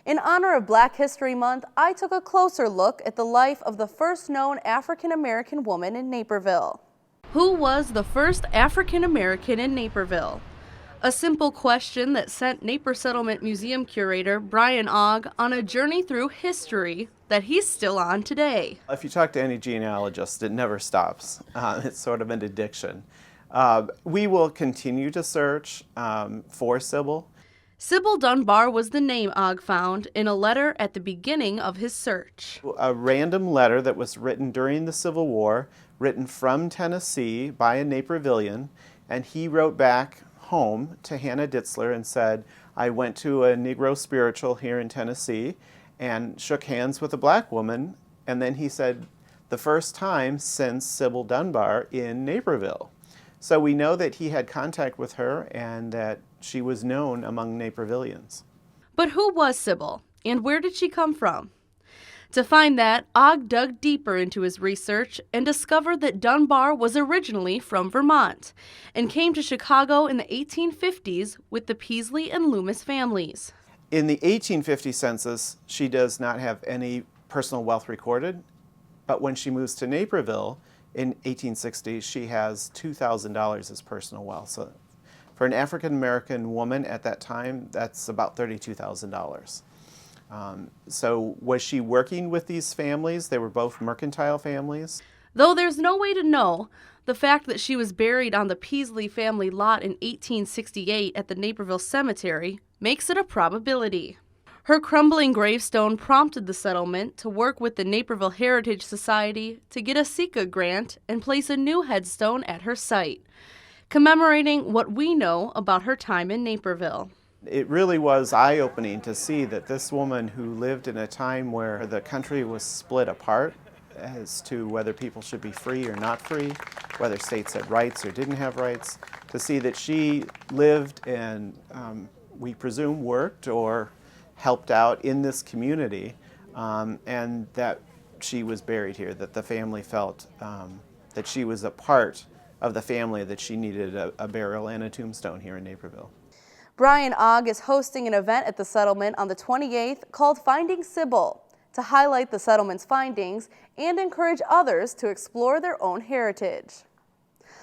In honor of Black History Month, I took a closer look at the life of the first known African-American woman in Naperville. Who was the first African-American in Naperville? A simple question that sent Naper Settlement Museum curator Bryan Ogg on a journey through history that he's still on today. If you talk to any genealogist, it never stops. It's sort of an addiction. We will continue to search for Sybil. Sybil Dunbar was the name Ogg found in a letter at the beginning of his search. A random letter that was written during the Civil War, written from Tennessee by a Napervillian, and he wrote back home to Hannah Ditzler and said, I went to a Negro spiritual here in Tennessee and shook hands with a black woman, and then he said, the first time since Sybil Dunbar in Naperville. So we know that he had contact with her and that she was known among Napervillians. But who was Sybil, and where did she come from? To find that, Ogg dug deeper into his research and discovered that Dunbar was originally from Vermont and came to Chicago in the 1850s with the Peasly and Loomis families. In the 1850 census, she does not have any personal wealth recorded, but when she moves to Naperville in 1860, she has $2,000 as personal wealth. So for an African-American woman at that time, that's about $32,000. So was she working with these families? They were both mercantile families. Though there's no way to know, the fact that she was buried on the Peasly family lot in 1868 at the Naperville Cemetery makes it a probability. Her crumbling gravestone prompted the settlement to work with the Naperville Heritage Society to get a SECA grant and place a new headstone at her site, commemorating what we know about her time in Naperville. It really was eye-opening to see that this woman who lived in a time where the country was split apart as to whether people should be free or not free, whether states had rights or didn't have rights, to see that she lived and we presume worked or helped out in this community, and that she was buried here, that the family felt that she was a part of the family, that she needed a burial and a tombstone here in Naperville. Bryan Ogg is hosting an event at the settlement on the 28th called Finding Sybil to highlight the settlement's findings and encourage others to explore their own heritage.